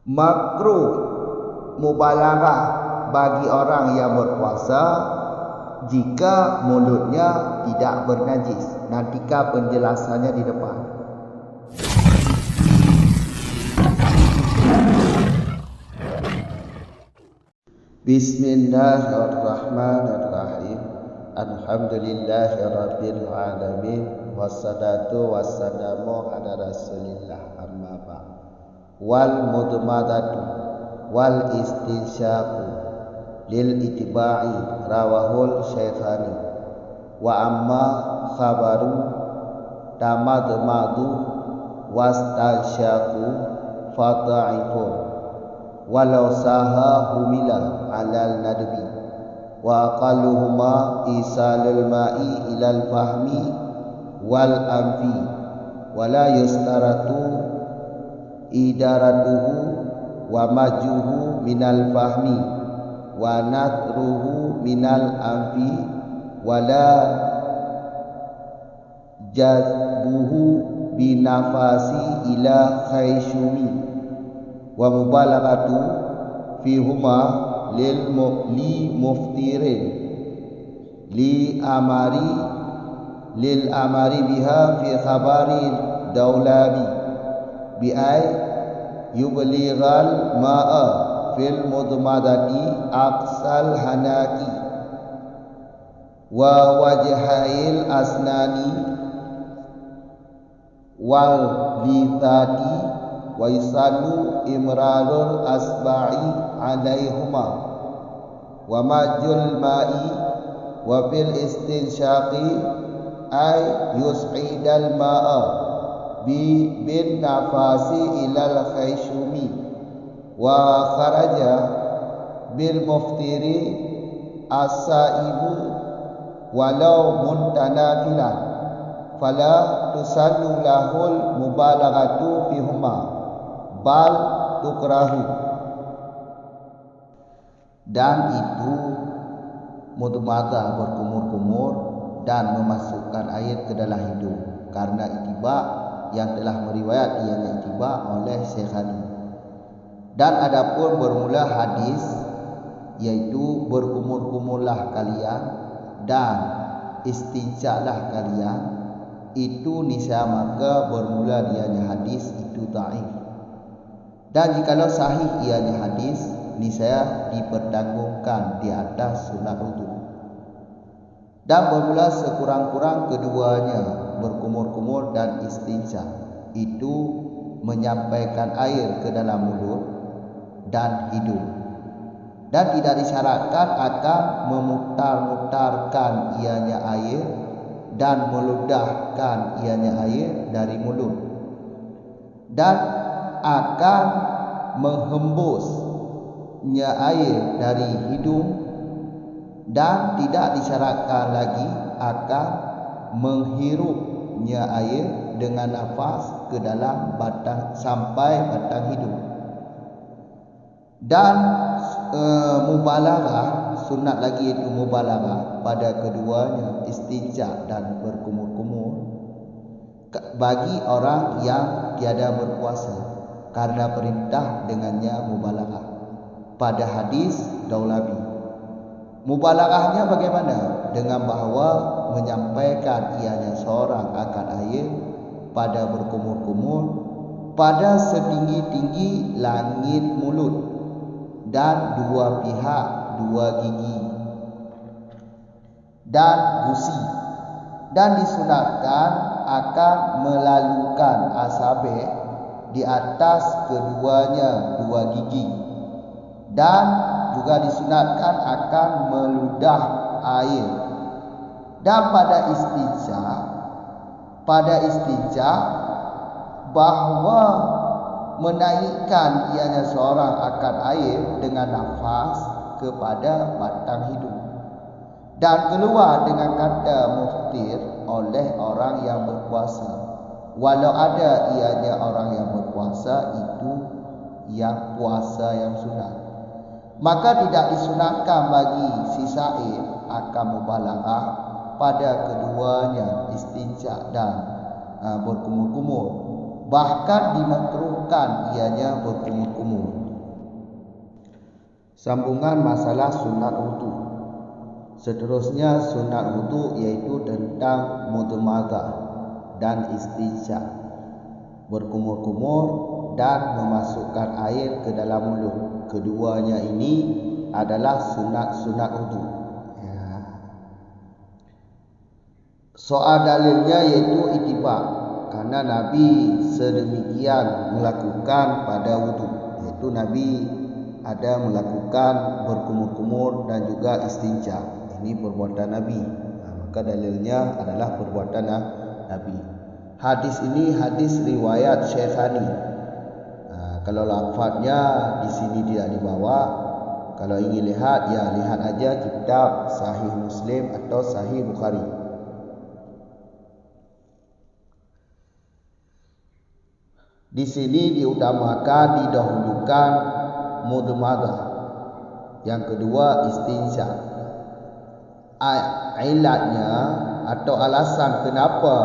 Makruh mubalaghah bagi orang yang berpuasa jika mulutnya tidak bernajis. Nantikan penjelasannya di depan. Bismillahirrahmanirrahim. Alhamdulillahirabbil alamin. Wassalatu wassalamu ala Rasulillah, amma ba'd. Wal mudmadatu wal istinsyaqu lil ittiba'i rawahul Syaikhani. Wa amma khabaru tamadmadu wastansyaqu fadha'ifun walau saha humila alal nadbi wa aqalluhuma isalul ma'i ilal fahmi wal anfi wala yustaratu idaratuhu wa majuhu minal fahmi wa natruhu minal anfi wala jazbuhu binafasi ila khayshumi wa mubalaghatu fihuma lil muftirin lil amari biha fi khabari daulabi bi ay yublighal ma'a fil mudmadati aqsal hanaki wa wajhail asnani wal lithati wa yusallu imrarul asba'i alaihuma wa majul ma'i wa fil istinsyaqi ay yus'idal ma'a bin nafasi ilal khayshumi wa kharaja bil muftiri as-saibu walau muntanafilan fala tusallu lahul mubalaghatu fihuma bal tukrahu. Dan itu mudmadah berkumur-kumur dan memasukkan air ke dalam hidung karena ittiba yang telah meriwayat ianya ittiba oleh Syaikhani. Dan adapun bermula hadis yaitu berkumur-kumurlah kalian dan istinjaklah kalian, itu niscaya maka bermula dianya hadis itu dhaif. Dan jikalau sahih ianya hadis, niscaya dipertanggungan di atas sunat wudu. Dan bermula sekurang-kurang keduanya berkumur-kumur dan istinja, itu menyampaikan air ke dalam mulut dan hidung. Dan tidak disyaratkan akan memutar-mutarkan ianya air dan meludahkan ianya air dari mulut, dan akan menghembusnya air dari hidung, dan tidak disyaratkan lagi akan menghirupnya air dengan nafas ke dalam batang sampai batang hidung. Dan mubalaghah sunat lagi itu mubalaghah pada keduanya istinja dan berkumur-kumur bagi orang yang tiada berpuasa karena perintah dengannya mubalaghah pada hadis Daulabi. Mubalaghahnya bagaimana? Dengan bahawa menyampaikan ianya seorang akan air pada berkumur-kumur pada setinggi-tinggi langit mulut dan dua pihak dua gigi dan gusi, dan disunatkan akan melalukan asabe di atas keduanya dua gigi, dan juga disunatkan akan meludah air. Dan pada istinja bahawa menaikkan ianya seorang akan air dengan nafas kepada batang hidung dan keluar dengan kata muftir oleh orang yang berpuasa, walau ada ianya orang yang berpuasa itu yang puasa yang sunat, maka tidak disunatkan bagi si saim akan mubalaghah pada keduanya istinja dan berkumur-kumur. bahkan dimakruhkan ianya berkumur-kumur. Sambungan masalah sunat wudu. Seterusnya sunat wudu yaitu tentang mudmadah dan istinja, berkumur-kumur dan memasukkan air ke dalam mulut. Keduanya ini adalah sunat-sunat wudu. Soal dalilnya yaitu itibak, karena Nabi sedemikian melakukan pada wudu, yaitu Nabi ada melakukan berkumur-kumur dan juga istinja. Ini perbuatan Nabi, maka dalilnya adalah perbuatan Nabi. Hadis ini hadis riwayat Syekhani. Kalau lafaznya di sini tidak dibawa, kalau ingin lihat ya lihat aja kitab Sahih Muslim atau Sahih Bukhari. Di sini diutamakan, didahulukan mudmadah. Yang kedua istinja. Ilatnya atau alasan kenapa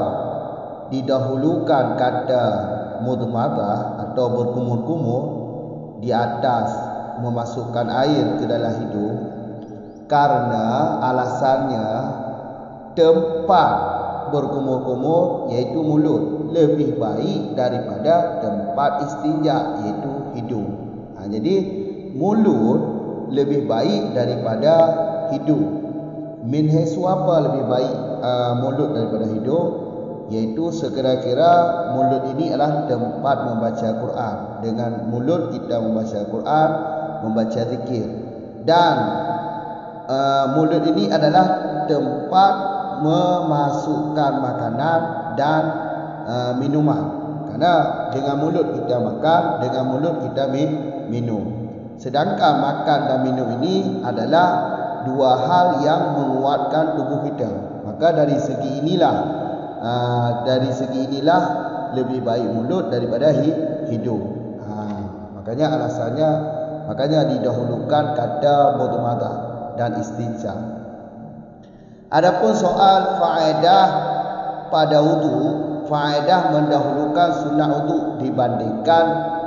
didahulukan kata mudmadah atau berkumur-kumur di atas memasukkan air ke dalam hidung, karena alasannya tempat berkumur-kumur yaitu mulut lebih baik daripada tempat istinja yaitu hidung. Jadi mulut lebih baik daripada hidung. Min haisu apa lebih baik mulut daripada hidung? Yaitu sekira-kira mulut ini adalah tempat membaca Quran. Dengan mulut kita membaca Quran, membaca zikir. Dan mulut ini adalah tempat memasukkan makanan dan minuman. Karena dengan mulut kita makan, dengan mulut kita minum. Sedangkan makan dan minum ini adalah dua hal yang menguatkan tubuh kita. Maka dari segi inilah lebih baik mulut daripada hidung. Makanya didahulukan kata mudmadah dan istinja. Adapun soal faedah pada wudu, faedah mendahulukan sunat wudu dibandingkan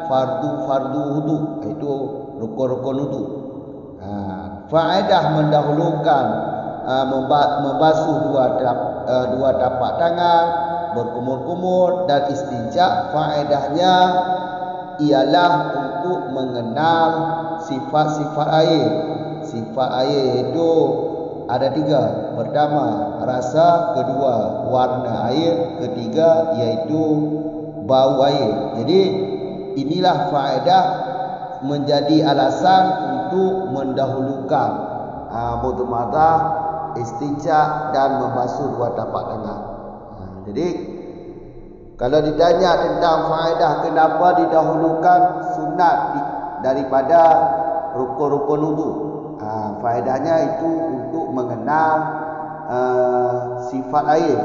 fardu wudu, iaitu rukun-rukun wudu. Faedah mendahulukan membasuh dua tapak tangan, berkumur-kumur dan istinja. Faedahnya ialah untuk mengenal sifat-sifat air. Sifat air itu ada 3. Pertama, rasa. Kedua, warna air. Ketiga, iaitu bau air. Jadi inilah faedah menjadi alasan untuk mendahulukan mudmadah, istinja dan membasuh dua tapak tangan. Jadi kalau ditanya tentang faedah kenapa didahulukan sunat daripada rukun-rukun wudu, faedahnya itu untuk mengenal sifat air.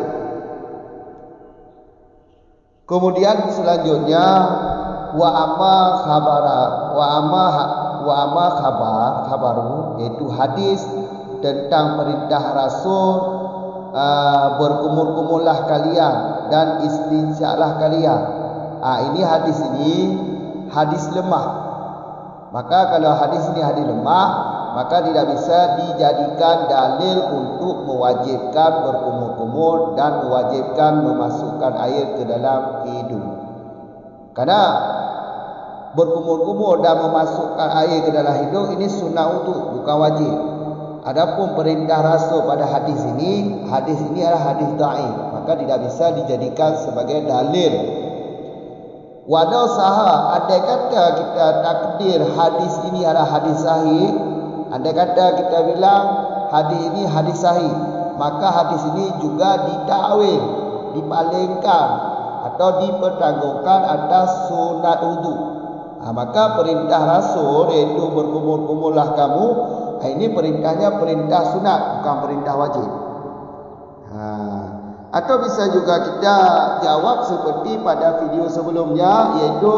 Kemudian selanjutnya wa amma khabaru, yaitu hadis tentang perintah Rasul berkumur-kumurlah kalian dan istinjalah kalian. Ini hadis lemah. Maka kalau hadis ini hadis lemah, maka tidak bisa dijadikan dalil untuk mewajibkan berkumur-kumur dan mewajibkan memasukkan air ke dalam hidung. Karena berkumur-kumur dan memasukkan air ke dalam hidung ini sunnah wudu, bukan wajib. Adapun perintah Rasul pada hadis ini adalah hadis dhaif, maka tidak bisa dijadikan sebagai dalil. Walau saha, andai kata kita takdir hadis ini adalah hadis sahih, andai kata kita bilang hadis ini hadis sahih, maka hadis ini juga ditakwil, dipalingkan atau dipertanggungkan atas sunat wudu. Maka perintah Rasul yaitu berkumur-kumurlah kamu, ini perintahnya perintah sunat, bukan perintah wajib. Atau bisa juga kita jawab seperti pada video sebelumnya, yaitu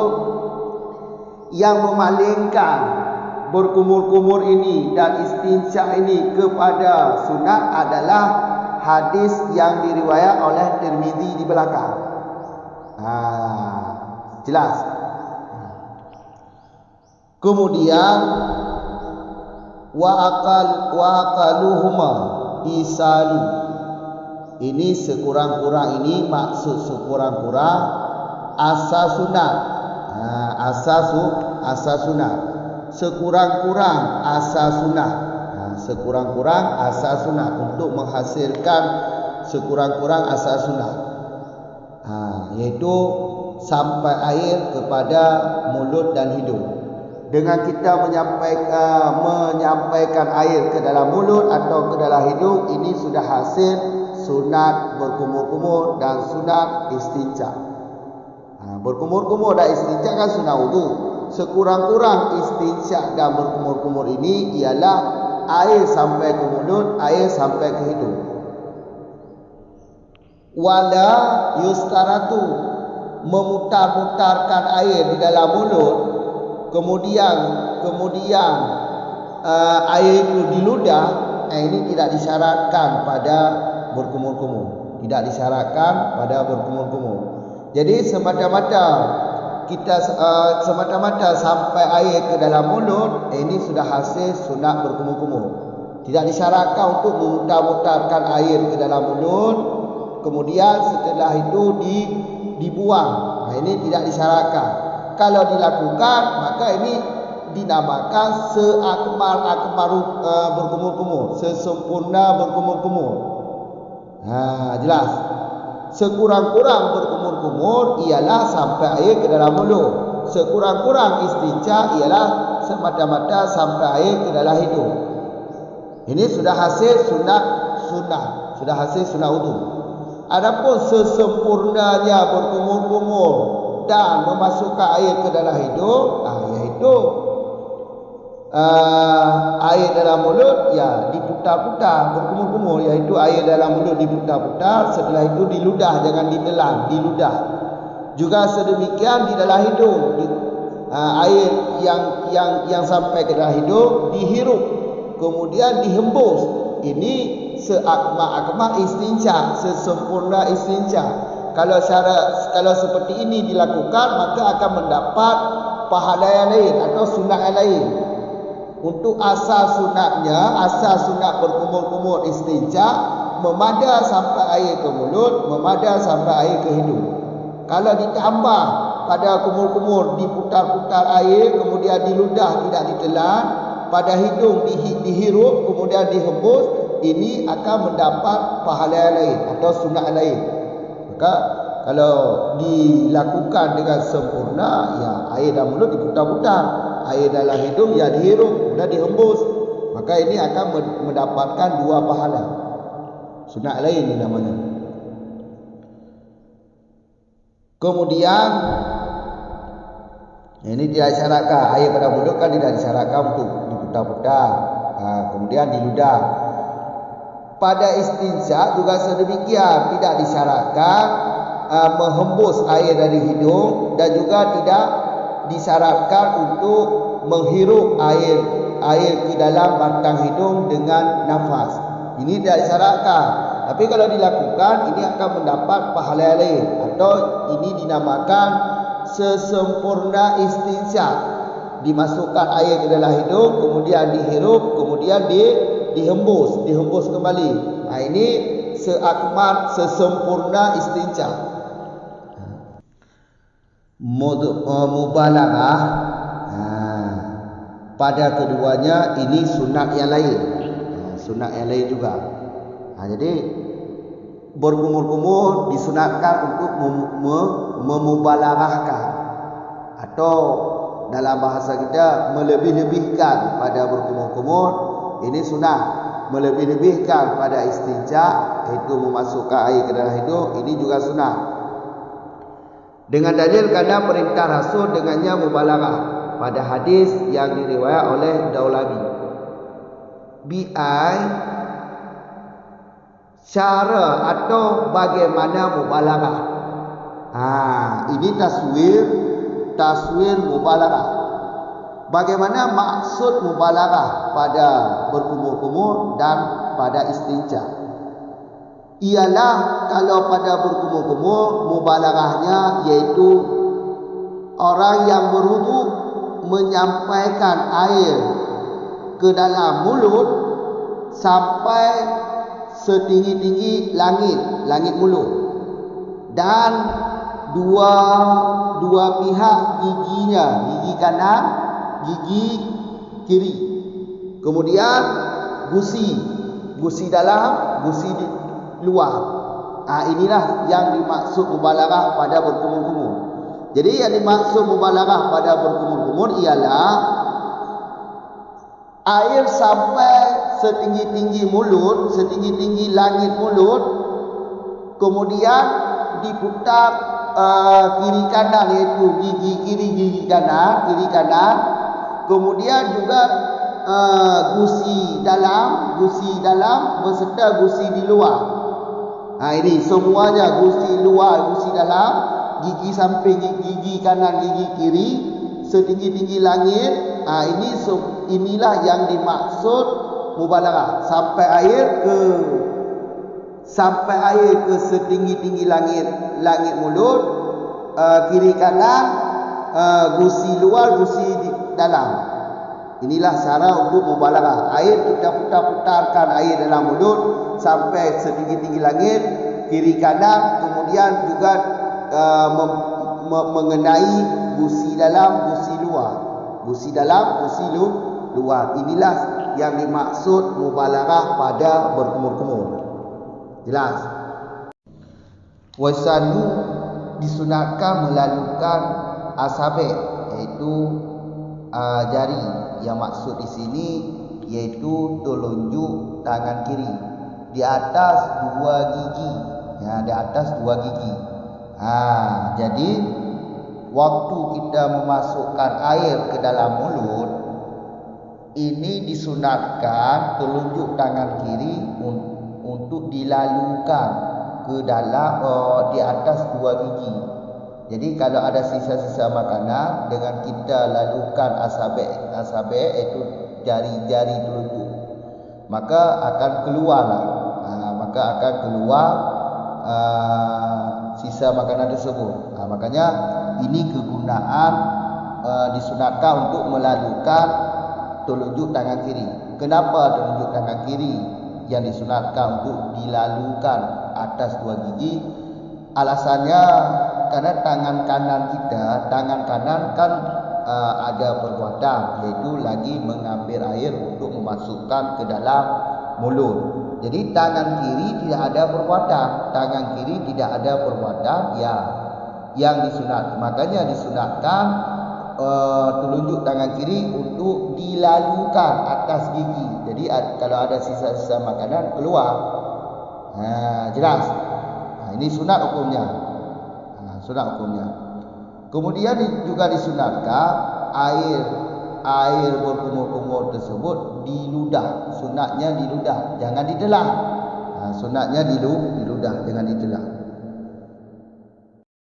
yang memalingkan berkumur-kumur ini dan istinja ini kepada sunat adalah hadis yang diriwayat oleh Tirmizi di belakang. Jelas. Kemudian wa aqaluhuma isalu. Ini sekurang-kurang, ini maksud sekurang-kurang asas sunat. Asas sunat. Sekurang-kurang asas sunat. Sekurang-kurang asas sunat untuk menghasilkan sekurang-kurang asas sunat. Yaitu sampai air kepada mulut dan hidung. Dengan kita menyampaikan air ke dalam mulut atau ke dalam hidung, ini sudah hasil sunat berkumur-kumur dan sunat istinja. Berkumur-kumur dan istinja kan sunat wudu. Sekurang-kurang istinja dan berkumur-kumur ini ialah air sampai ke mulut, air sampai ke hidung. Wala yustaratu, memutar-mutarkan air di dalam mulut, kemudian air itu diludah, ini tidak disyaratkan pada berkumur-kumur. Tidak disyaratkan pada berkumur-kumur. Jadi semata-mata sampai air ke dalam mulut, ini sudah hasil sunat berkumur-kumur. Tidak disyaratkan untuk memutar-mutarkan air ke dalam mulut, kemudian setelah itu dibuang. Ini tidak disyaratkan. Kalau dilakukan, maka ini dinamakan seakmal berkumur-kumur, sesempurna berkumur-kumur. Jelas. Sekurang-kurang berkumur-kumur ialah sampai air ke dalam mulut. Sekurang-kurang istinja ialah semata-mata sampai air ke dalam hidung. Ini sudah hasil sunat, sudah hasil sunat wudu. Adapun sesempurnanya berkumur-kumur dan memasukkan air ke dalam hidung, yaitu air dalam mulut ya diputar-putar berkumur-kumur, iaitu air dalam mulut diputar-putar, setelah itu diludah, jangan ditelan, diludah. Juga sedemikian di dalam hidung, air yang sampai ke dalam hidung dihirup, kemudian dihembus. Ini seakmal istinja, sesempurna istinja. Kalau seperti ini dilakukan, maka akan mendapat pahala yang lain atau sunat yang lain. Untuk asas sunat berkumur-kumur istinja, memadah sampai air ke mulut, memadah sampai air ke hidung. Kalau ditambah pada kumur-kumur diputar-putar air, kemudian diludah, tidak ditelan, pada hidung dihirup, kemudian dihembus, ini akan mendapat pahala yang lain atau sunat yang lain. Maka kalau dilakukan dengan sempurna, ya air dalam mulut diputar-putar, air dalam hidung ya dihirup, kemudian dihembus, maka ini akan mendapatkan dua pahala. Sunat lain ini namanya. Kemudian ini tidak disyaratkan, air pada mulut kan tidak disyaratkan untuk diputar-putar, kemudian diludah. Pada istinja juga sedemikian, tidak disyaratkan menghembus air dari hidung, dan juga tidak disyaratkan untuk menghirup air ke dalam batang hidung dengan nafas. Ini tidak disyaratkan. Tapi kalau dilakukan, ini akan mendapat pahala yang lain, atau ini dinamakan sesempurna istinja. Dimasukkan air ke dalam hidung, kemudian dihirup, kemudian dihembus kembali. Ini seakmal, sesempurna istinja. Mubalaghah, pada keduanya ini sunat yang lain, sunat yang lain juga. Jadi berkumur-kumur disunatkan untuk memubalaghahkan, atau dalam bahasa kita melebih-lebihkan pada berkumur-kumur. Ini sunat, melebih-lebihkan pada istinja, iaitu memasukkan air ke dalam hidung, ini juga sunat. Dengan dalil kerana perintah Rasul dengannya mubalaghah pada hadis yang diriwayat oleh Daulabi. Bi'ai, cara atau bagaimana mubalaghah. Ini taswir mubalaghah. Bagaimana maksud mubalaghah pada berkumur-kumur dan pada istinja? Ialah kalau pada berkumur-kumur, mubalaghahnya yaitu orang yang berwudu menyampaikan air ke dalam mulut sampai setinggi-tinggi langit mulut, dan dua pihak giginya, gigi kanan, gigi kiri. Kemudian gusi dalam, gusi luar. Inilah yang dimaksud mubalaghah pada berkumur-kumur. Jadi yang dimaksud mubalaghah pada berkumur-kumur ialah air sampai setinggi-tinggi mulut, setinggi-tinggi langit mulut, kemudian diputar kiri kanan, iaitu gigi kiri, gigi kanan, kiri kanan. Kemudian juga gusi dalam beserta gusi di luar. Ini semuanya, gusi luar, gusi dalam, gigi samping, gigi kanan, gigi kiri, setinggi-tinggi langit. Inilah yang dimaksud mubalaghah, sampai air ke setinggi-tinggi langit mulut, kiri kanan, gusi luar, gusi di dalam. Inilah cara untuk mubalaghah. Air kita putar-putarkan air dalam mulut sampai setinggi-tinggi langit, kiri kanan, kemudian juga mengenai gusi dalam, gusi luar. Gusi dalam, gusi luar. Inilah yang dimaksud mubalaghah pada berkumur-kumur. Jelas? Wasannu disunatkan melalukan asabe, iaitu jari. Yang maksud di sini yaitu telunjuk tangan kiri di atas dua gigi. Di atas dua gigi. Jadi waktu kita memasukkan air ke dalam mulut, ini disunatkan telunjuk tangan kiri untuk dilalukan ke dalam di atas dua gigi. Jadi kalau ada sisa-sisa makanan, dengan kita lalukan asabe iaitu jari-jari telunjuk, maka akan keluarlah. Maka akan keluar sisa makanan tersebut. Makanya ini kegunaan disunatkan untuk melalukan telunjuk tangan kiri. Kenapa telunjuk tangan kiri yang disunatkan untuk dilalukan atas dua gigi? Alasannya karena tangan kanan kan ada perbuatan, yaitu lagi mengambil air untuk memasukkan ke dalam mulut. Jadi tangan kiri tidak ada perbuatan, yang disunat. Makanya disunatkan telunjuk tangan kiri untuk dilalukan atas gigi. Jadi kalau ada sisa-sisa makanan keluar. Jelas. Ini sunat hukumnya. Kemudian juga disunatkan air berkumur-kumur tersebut diludah. Sunatnya diludah, jangan ditelan. Sunatnya diludah, jangan ditelan.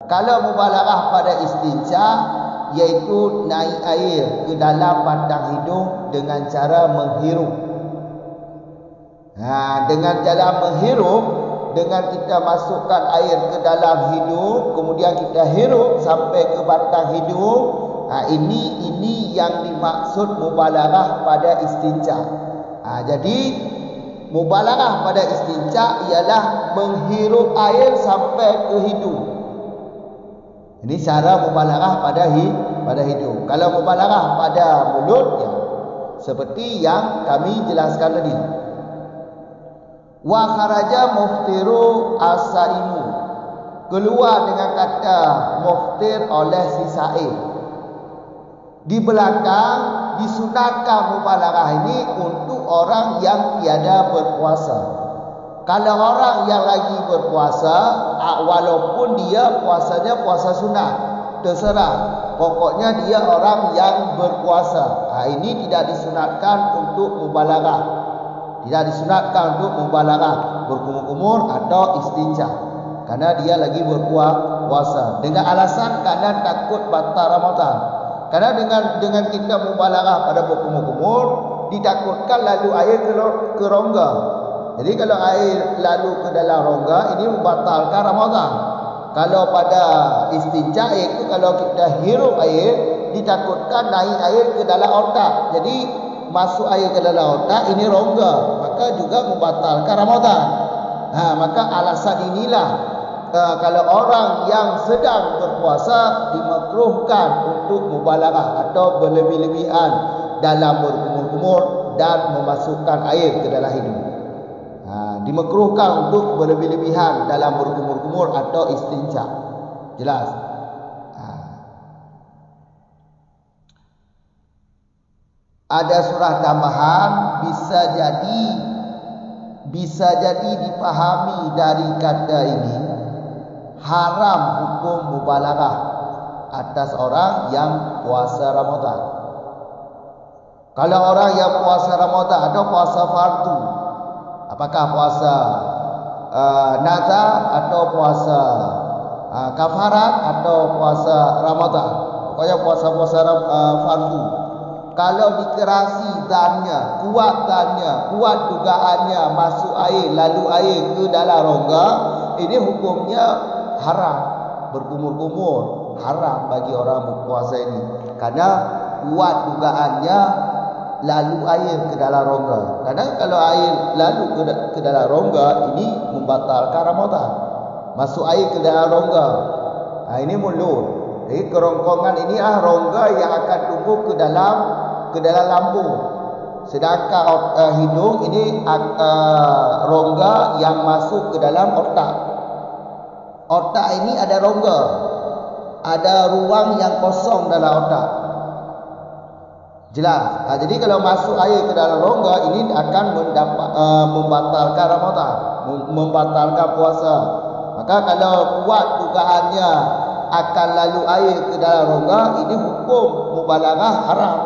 Kalau mubalaghah pada istinja, yaitu naik air ke dalam batang hidung dengan cara menghirup. Dengan cara menghirup, dengan kita masukkan air ke dalam hidung, kemudian kita hirup sampai ke batang hidung. Ini yang dimaksud mubalaghah pada istinja. Jadi mubalaghah pada istinja ialah menghirup air sampai ke hidung. Ini cara mubalaghah pada hidung. Kalau mubalaghah pada mulut, seperti yang kami jelaskan tadi. Wa kharaja muftiru as-saimu, keluar dengan kata muftir oleh si saim. Di belakang disunatkan mubalaghah ini untuk orang yang tiada berpuasa. Kalau orang yang lagi berpuasa, walaupun dia puasanya puasa sunat, terserah, pokoknya dia orang yang berpuasa. Ini tidak disunatkan untuk mubalaghah. Tidak disunatkan untuk mubalaghah berkumur-kumur atau istinja, karena dia lagi berpuasa dengan alasan karena takut batal Ramadan. Karena dengan kita mubalaghah pada berkumur-kumur, ditakutkan lalu air ke rongga. Jadi kalau air lalu ke dalam rongga, ini membatalkan Ramadan. Kalau pada istinja itu kalau kita hirup air, ditakutkan naik air ke dalam otak. Jadi masuk air ke dalam otak ini rongga, maka juga membatalkan Ramadan. Maka alasan inilah kalau orang yang sedang berpuasa dimakruhkan untuk mubalaghah atau berlebih-lebihan dalam berkumur-kumur dan memasukkan air ke dalam hidung. Dimakruhkan untuk berlebih-lebihan dalam berkumur-kumur atau istinja. Jelas? Ada surah tambahan, bisa jadi dipahami dari kata ini haram hukum mubalaghah atas orang yang puasa Ramadan. Kalau orang yang puasa Ramadan atau puasa fardu, apakah puasa nazar atau puasa kafarat atau puasa Ramadan, pokoknya puasa-puasa fardu. Kalau dikerasi dannya, kuat dugaannya masuk air, lalu air ke dalam rongga, ini hukumnya haram, berkumur-kumur, haram bagi orang berpuasa ini. Karena kuat dugaannya lalu air ke dalam rongga. Karena kalau air lalu ke dalam rongga, ini membatalkan Ramadan. Masuk air ke dalam rongga, ini mulut. Jadi kerongkongan ini rongga yang akan tumbuh ke dalam lambung. Sedangkan hidung ini rongga yang masuk ke dalam otak. Otak ini ada rongga, ada ruang yang kosong dalam otak. Jelas? Jadi kalau masuk air ke dalam rongga ini akan membatalkan Ramadan, membatalkan puasa. Maka kalau kuat dugaannya akan lalu air ke dalam rongga, ini hukum mubalaghah haram.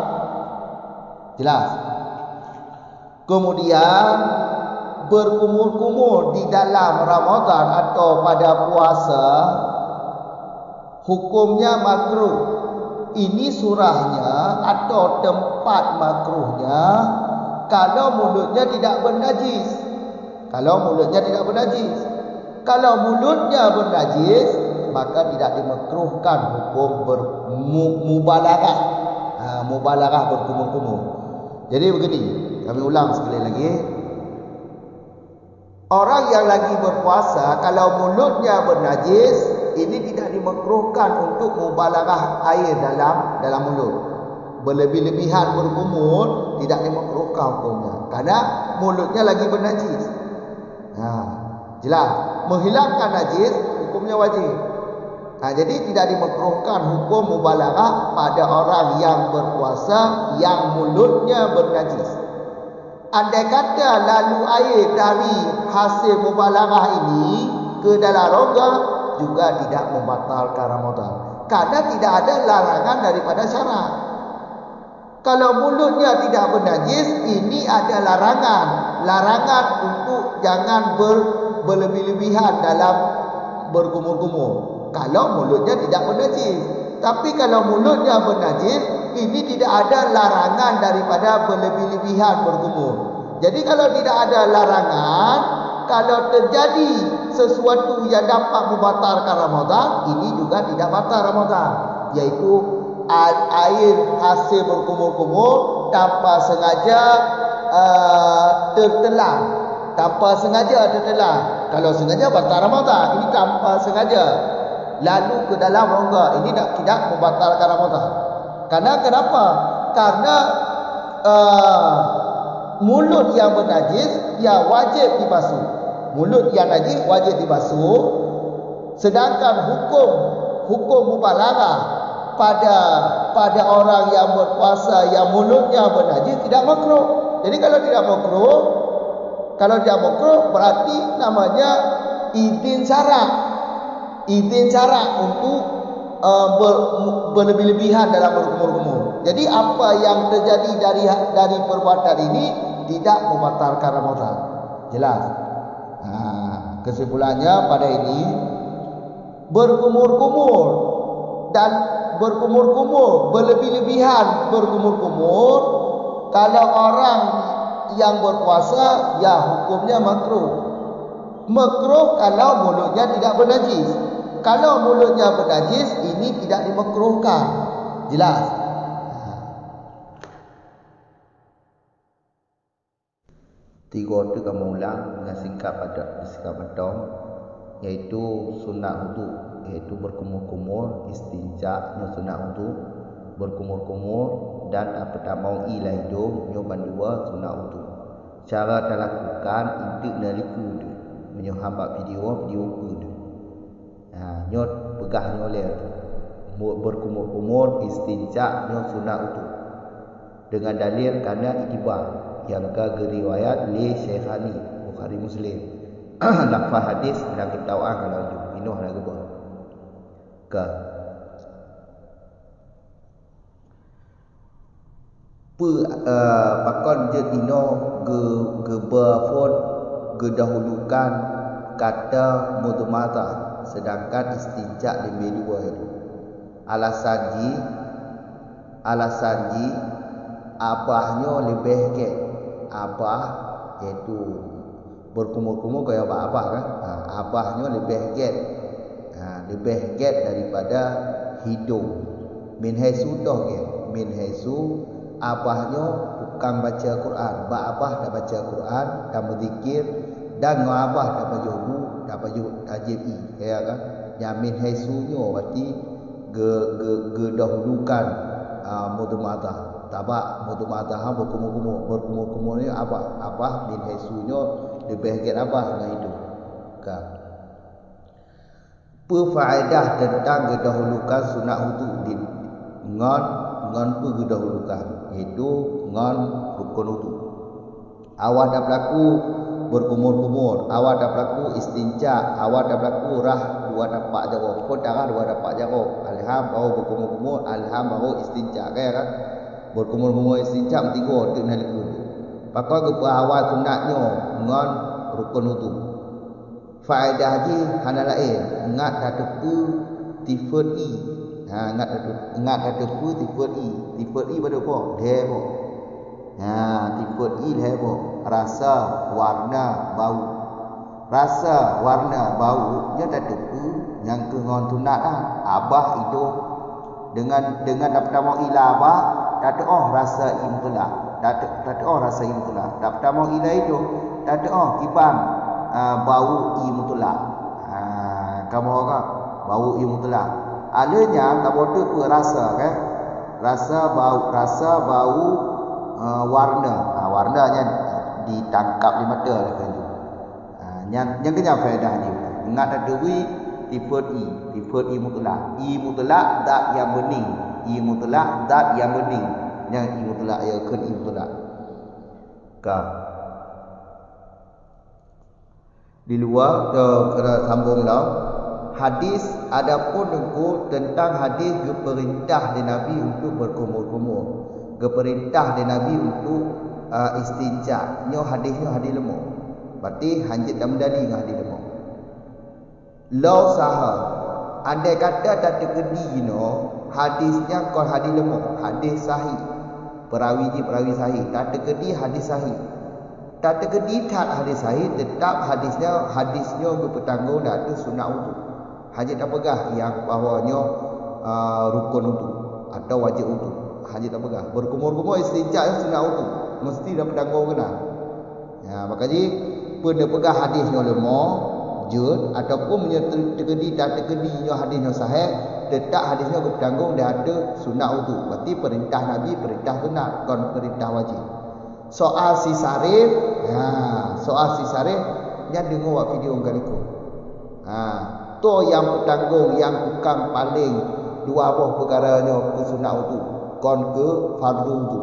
Jelas? Kemudian berkumur-kumur di dalam Ramadan atau pada puasa hukumnya makruh. Ini surahnya atau tempat makruhnya kalau mulutnya tidak bernajis. Kalau mulutnya bernajis, maka tidak dimakruhkan hukum bermubalaghah. Mubalaghah berkumur-kumur. Jadi begini, kami ulang sekali lagi. Orang yang lagi berpuasa kalau mulutnya bernajis, ini tidak dimakruhkan untuk mubalaghah air dalam mulut. Berlebih-lebihan berkumur tidak dimakruhkan hukumnya karena mulutnya lagi bernajis. Jelas, menghilangkan najis hukumnya wajib. Jadi tidak dimakruhkan hukum mubalaghah pada orang yang berpuasa yang mulutnya bernajis. Andai kata lalu air dari hasil mubalaghah ini ke dalam rongga juga tidak membatalkan Ramadan karena tidak ada larangan daripada syarak. Kalau mulutnya tidak bernajis, ini ada larangan untuk jangan berlebih-lebihan dalam berkumur-kumur. Kalau mulutnya tidak bernajis. Tapi kalau mulutnya bernajis, ini tidak ada larangan daripada berlebih-lebihan berkumur. Jadi kalau tidak ada larangan, kalau terjadi sesuatu yang dapat membatalkan Ramadan, ini juga tidak batal Ramadan. Yaitu air hasil berkumur-kumur tanpa sengaja tertelan. Kalau sengaja batal Ramadan, ini tanpa sengaja lalu ke dalam rongga, ini tidak membatalkan Ramadan. Karena kenapa? Karena mulut yang bernajis ya wajib dibasuh. Mulut yang najis wajib dibasuh. Sedangkan hukum mubalaghah pada orang yang berpuasa yang mulutnya bernajis tidak makruh. Jadi kalau tidak makruh berarti namanya izin syarak untuk berlebih-lebihan dalam berkumur-kumur. Jadi apa yang terjadi dari perbuatan ini tidak membatalkan Ramadan. Jelas? Kesimpulannya pada ini berkumur-kumur berlebih-lebihan berkumur-kumur kalau orang yang berpuasa ya hukumnya makruh. Makruh kalau mulutnya tidak bernajis. Kalau mulutnya bernajis, ini tidak dimakruhkan. Jelas. Tiga tu kamu ulang dengan singkat pada singkat petang, iaitu sunat wudu, iaitu berkumur-kumur, istinja nyo sunat wudu, berkumur-kumur dan apa mau ilah hidung nyo bandua sunat wudu. Cara dilakukan intik naliku tu, menyo hamba video tu. Nyo pegah nyo le berkumur-kumur, istinja nyo sunat wudu. Dengan dalil kerana itibar yang ke riwayat li Syekhani Bukhari Muslim. Lafaz hadis dan ketawaan kalau inuh lagu bah. Ke pakon je ino ge berfon gedahulukan kata mudmata sedangkan istinja lebih dua itu. Alasanji abahnya lebih ke abah iaitu berkumur-kumur kaya abah kan. Abahnya lebih get daripada hidung. Min haisu dah ke. Min haisu abahnya bukan baca Quran. Abah dah baca Quran, dah berzikir dan abah dah baca wudu, dah baca tajwi. Kaya kan. Yang min haisunya berarti gedahulukan mudmata. Tabak mudmata berkumur-kumur ni abah min haisunya lebih get abah dengan hidup. Kan. Faedah tentang gedahulukan sunat wudu ngan gedahulukan iaitu ngan rukun wudu. Awak dah berlaku berkumur-kumur, awak dah berlaku istinja, awak dah berlaku rah dua dapat jauh, darah dua dapat jauh. Alham baru berkumur-kumur, alham baru istinja kan. Berkumur-kumur istinja tiga tu nalik wudu. Pakoi ke awal sunatnya ngan rukun wudu. Faedah ji hana lain, ngat dah tepu tifut i. Ngat dah tepu tifut i. Tifut i pada apa? Dia apa? Tifut i dia apa? Rasa, warna, bau. Rasa, warna, bau nya dah tepu yang ke ngon sunat abah itu dengan dapat mau ila abah dah rasa imtula. Dah rasa imtula. Dapat mau ila itu dah kibang bau imutulak. Kamu orang bau imutulak. Alanya kamu tu rasa kan? Rasa bau warna. Warnanya ditangkap di mata kan tu. Yang kena faedah ni. Ingat ada wi tifut imutulak. Imutulak zat yang bening. Imutulak zat yang bening. Yang imutulak ya kan imutulak. Ka di luar kena sambung lah hadis adapun engko tentang hadis keperintah di Nabi untuk berkumur-kumur, keperintah di Nabi untuk istinja. Nyo hadisnya hadis lemah. Berarti hanjit dan mendali dengan hadis lemah. Law saha andai kata tak terkedi hadisnya kau hadis lemah, hadis sahih. Perawi sahih, tak terkedi hadis sahih. Tak terkedi hadis sahih, tetap hadisnya bertanggung dah ada sunat wudu. Hajat tak pegah yang bawahnya rukun wudu atau wajib wudu. Hajat tak pegah. Berkumur-kumur istinja sunat wudu, mesti dah bertanggung kena. Makanya pernah pegah hadisnya lemah jud ataupun terkedi tak terkedinya hadisnya sahih, tetap hadisnya bertanggung dah ada sunat wudu. Berarti perintah Nabi perintah sunat, bukan perintah wajib. Soal si sarif yang dengar buat video kaliku. Tu yang bertanggung yang bukan paling dua buah perkaranya ke sunat wudu, kon ke fardu wudu.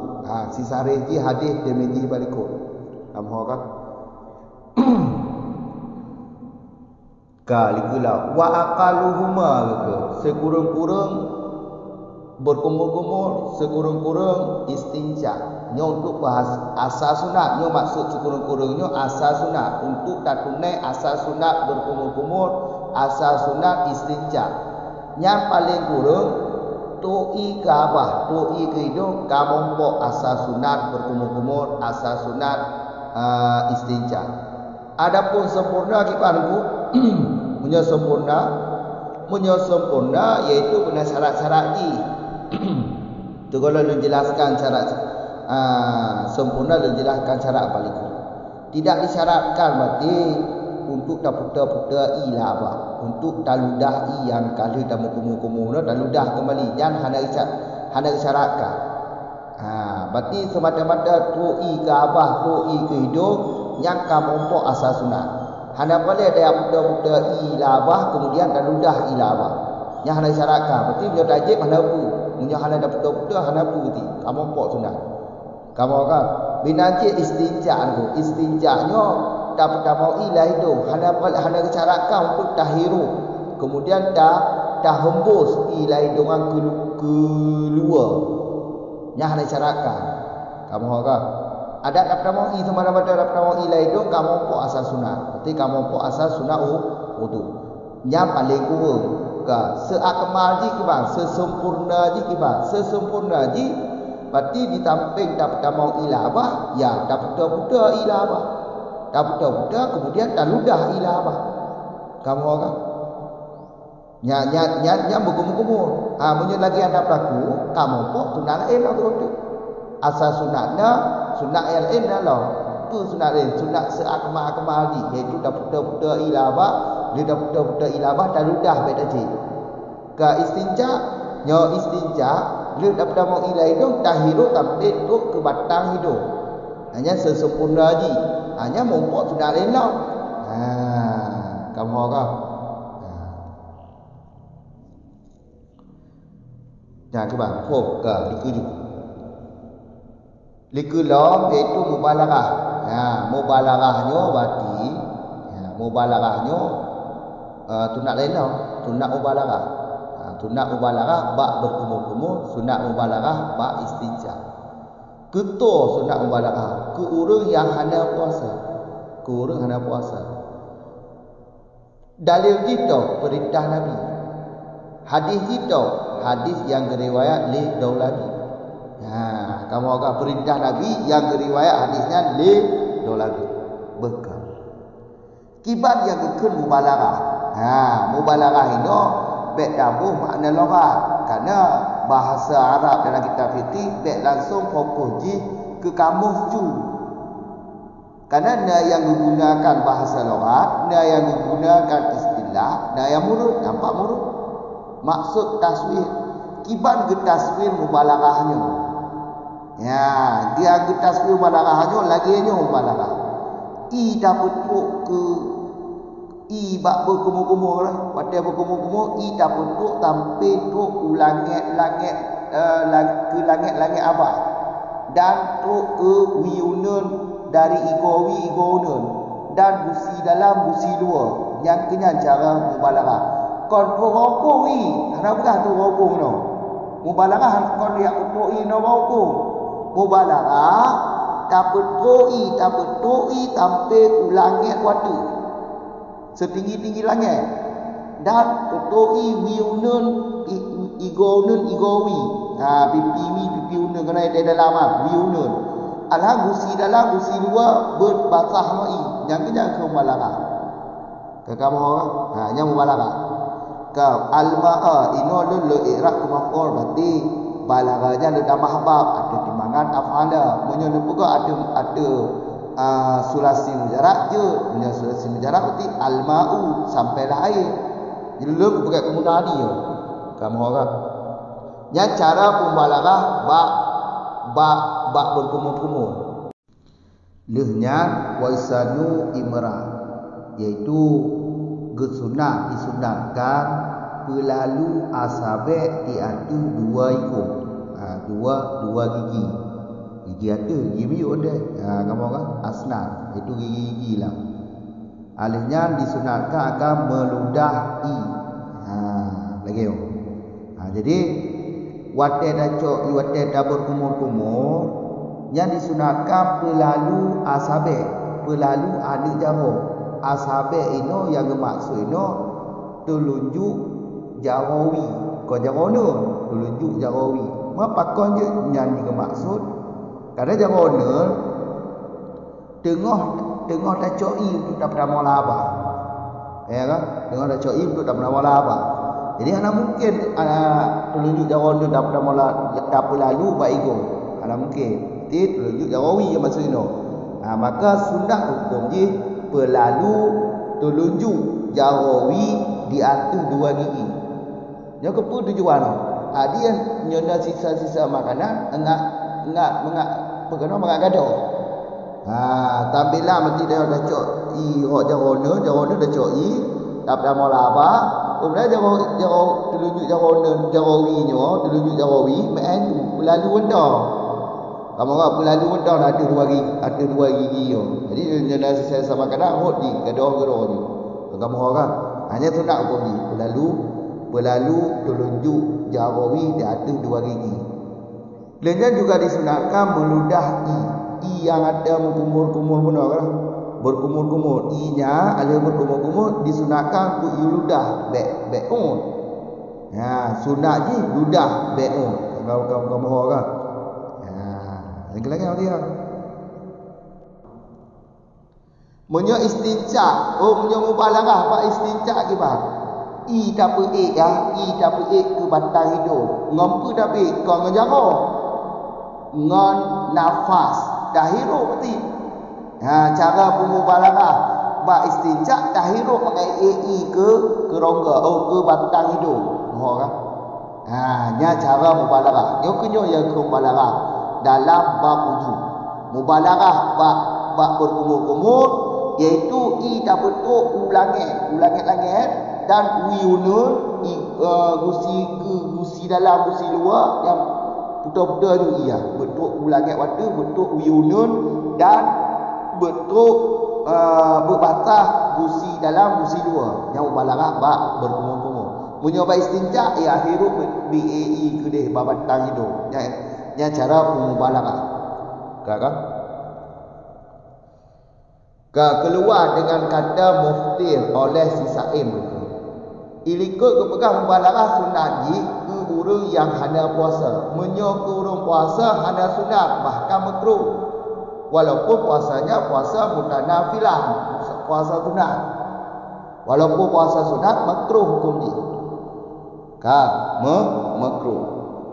Si sarif ji hadis demi baliku. Amho kan? Kalikulah wa aqaluhuma ke sekurang-kurang berkumur-kumur, sekurang-kurang istinja. Nyo untuk bahas asas sunat, nyo maksud sekurang-kurangnya asas sunat untuk tak tunai asas sunat berkumur-kumur, asas sunat istinja. Yang paling kurang tu'i ke abah, tu'i ke hidung, kamu pok asas sunat berkumur-kumur, asas sunat istinja. Adapun sempurna kipanku punya sempurna Munyo sempurna iaitu kena syarat-syarat ni. Tu kalau dijelaskan syarat sempurna dijelaskan syarat balik. Tidak disyaratkan berarti untuk tak putar-putar i lah apa. Untuk taludah i yang kali dah muku-muku taludah kembali. Jangan hana disyaratkan. Berarti semata-mata tu i ke abah, tu i ke hidup yang kamu pok asal sunat. Hana boleh ada putar-putar i lah abah kemudian taludah i lah abah. Yang hana disyaratkan. Berarti dia tajib hana pu. Munyo hana dah putar-putar hana pu ti. Kamu pok sunat. Kamu kan binanci istinja tu. Istinjanya dapat mau ilah itu. Hana disyaratkan untuk tahiru. Kemudian dah hembus ilah hidungan keluar. Yang hana disyaratkan. Kamu kan ada dapat mau i sama dapat mau ilah hidung kamu pok asal sunat. Berarti kamu pok asal sunat wudu. Yang paling kurang seakmal ji kibang sesempurna ji kibang sesempurna ji berarti ditamping dapat mau ilah abah ya dapat putar ilah abah dapat putar kemudian dah ludah ilah abah kamu kan nya berkumur-kumur munyo lagi ada berlaku kamu pok sunat lain lah tu asal sunatnya sunat yang lain lah tu sunat lain sunat seakmal ji iaitu dapat putar ilah abah dia dah putar ilabah dah ludah beda je. Ke istinja, nyo istinja, dia dah mau ilah hidung tahiru sampai tu ke batang hidung. Hanya sesempurna je. Hanya mumpuk sudah lain lah. Kamu kan? Jangan kebang, ke liku juga. Liku lom iaitu mubalarah. Mubalarahnya berarti mubalarahnya sunat lain tau. Sunat mubalarah. Sunat mubalarah bak berkumur-kumur, sunat mubalarah bak istinja. Ketua sunat mubalarah ke orang yang hana puasa. Ke orang hana puasa. Dalil kita perintah Nabi. Hadis kita hadis yang diriwayat li Daulabi. Kamu agak perintah Nabi yang diriwayat hadisnya li Daulabi. Bekal. Kibat yang kekun mubalarah. Mubalarah ini baik dabuh makna loghat kerana bahasa Arab dalam kitab fikih baik langsung fokus je ke kamus tu. Kerana yang menggunakan bahasa loghat, yang menggunakan istilah, yang murud, nampak murud. Maksud taswir kiban ke taswir mubalarahnya. Dia ke taswir mubalarahnya laginya mubalarah. I dah bentuk ke i bak berkumur-kumur lah. Pada berkumur-kumur i dah bentuk sampai tu langit-langit ke langit-langit abad. Dan tu ke wiunan dari igowi dan busi dalam busi luar. Yang kena cara mubalarah. Kon tu rokong i. Kenapa tu rokong no? Mubalarah kon dia untuk i no rokong. Mubalarah dapat i sampai langit waktu. Setinggi-tinggi langit. Dan ketoi wiunan igowi. Pipi unan kena ada dalam wiunan. Alah busi dalam busi luar berbasah mai. Yang kena ke mubalarah. Ke kamu orang? Yang mubalarah. Ke al-ma'a ino le i'rab ke maf'ul berarti balarahnya le tambah bab ada timbangan af'ala. Menyo juga ada sulasi mujarab je. Punya sulasi mujarab berarti al-ma'u sampailah air. Jadi lu pakai kemudahan ni yo. Kamu orang. Yang cara pembalarah bak berkumur-kumur. Lehnya waisanu imrah iaitu disunatkan pelalu asabe diadu dua ekor. Dua gigi. Gigi ada, gigi biuk ada. Kamu kan asnad, itu gigi-gigi lah. Alihnya disunatkan akan meludah i. Lagi yo. Jadi wate dacok, wate dah berkumur-kumur yang disunatkan pelalu asabe, pelalu ada jarum. Asabe ini yang bermaksud ini telunjuk jarawi. Kau jarona telunjuk jarawi. Mapakon je yang dimaksud kerana jarona tengah dah coi untuk tak pernah mula apa. Ya kan? Tengah dah coi untuk tak pernah mula apa. Jadi ana mungkin telunjuk jaron tu dapat mula dapat lalu buat ego. Ana mungkin. Jadi telunjuk jarawi yang maksud ini. Maka sunat hukum je pelalu telunjuk jarawi di atas 2 gigi. Yang kepu tujuan. Dia nyoda sisa-sisa makanan enggak mengak gaduh. Tampilah mesti dia dah cok hok jarona dah cok tak dah mula apa. Kemudian jaro telunjuk jarona jarawinya, telunjuk jarawi main pelalu rendah. Kamu orang pelalu rendah ada 2 gigi yo. Jadi nyoda sisa makanan hok di gaduh-gaduh ni. Kamu orang hanya sunat hukum ni pelalu telunjuk jarawi di atas 2 gigi. Lainnya juga disunatkan meludah i yang ada berkumur-kumur benar kan? Berkumur-kumur i-nya ada berkumur-kumur disunatkan untuk ludah be'un. Sunat je ludah be'un. Kamu orang. Lagi-lagi dia. Menyo istinca, menyo mubalarah pak istinca ke bang. I dapat ke batang hidung. Ngompu dapat kau ngejaro. Ngon nafas dah hirup berarti. Cara pemubalarah bak istinja dah hirup pakai ke rongga ke batang hidung. Kan? Nya cara mubalarah. Yo kenyo ya mubalarah dalam bab wudu. Mubalarah bak berkumur-kumur iaitu i dah betul ulangit dan uyunun gusi dalam gusi luar yang betul-betul tu iya betul ulangit waktu betul uyunun dan betul berbatah gusi dalam gusi luar yang mubalarah bak berkumur-kumur. Menyoba istinja ya hirup BAE kedeh babatang hidung yang cara mubalarah. Kan? Keluar dengan kata muftir oleh si saim itu. Ilikut kepegang mubalarah sunat ke orang yang hana puasa. Menyo ke orang puasa hana sunat bahkan makruh. Walaupun puasanya puasa mutanafilah, puasa sunat. Walaupun puasa sunat makruh hukum ni. Makruh.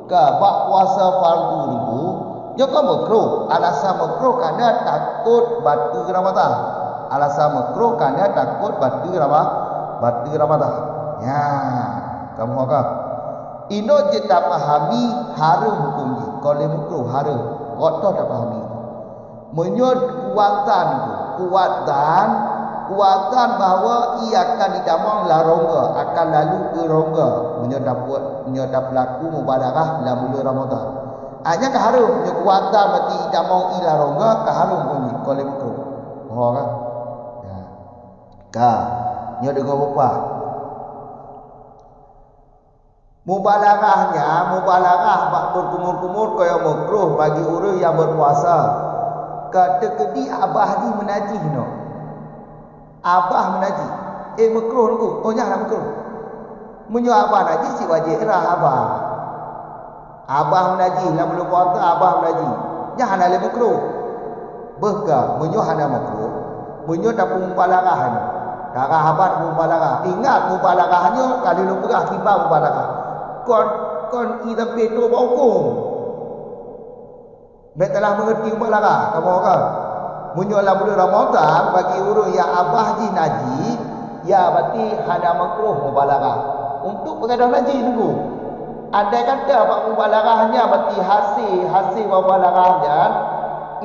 Bak puasa fardu dulu, dia kan makruh. Alasan makruh kerana takut batu Ramadan. Alasan makruh kerana takut batu Ramadan. Ya, kamu agak. Ino je tak pahami haram hukum ni. Kalau makruh haram, rotok tak pahami. Menyod kuatan bahawa ia akan didamang la rongga, akan lalu ke rongga. Menyod dapat berlaku mubalarah dalam bulan Ramadan. Hanya keharum punya kuatan berarti didamang ila rongga keharum hukum ni. Kalau makruh. Kan? Ya. Nyod dengan apa? Mubalarah bak berkumur-kumur kaya makruh bagi orang yang berpuasa. Kata kedi abah di menajih no. Abah menajih. Makruh tu. Nyah makruh. Menyo abah najih si wajib rah abah. Abah menajih lah belum puasa abah menajih. Nyah hana le makruh. Behka menyo hana makruh. Menyo tak mubalarah ni. Darah abad mubalarah. Ingat mubalarahnya kalau lu perah kibar mubalarah. Kon kita peto hukum. Mereka telah mengerti mubalarah kamu orang. Menyolah bulan Ramadan bagi orang yang abah ji naji, ya berarti hada makruh mubalarah. Untuk pengadah naji dulu. Andai kata apa mubalarahnya berarti hasil mubalarahnya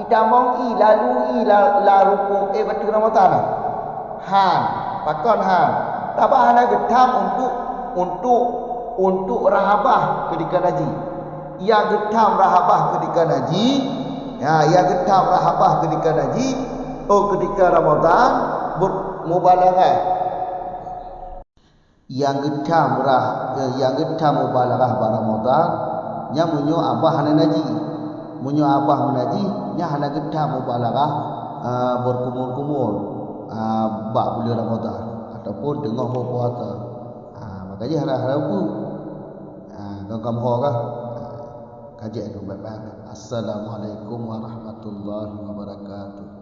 idamong lalu la rukuk berarti Ramadan. Pakon Tabah hana getam untuk rahabah ketika haji. Yang getam rahabah ketika haji, yang getam rahabah ketika haji, ketika Ramadan bermubalarah. Yang getam mubalarah pada Ramadan, nya munyo abah hana haji. Munyo abah menaji, nya hana getam mubalarah berkumur-kumur bak bulan Ramadan ataupun tengah berpuasa. Makanya harap-harap kamu orang kajian itu baik-baik. Assalamualaikum warahmatullahi wabarakatuh.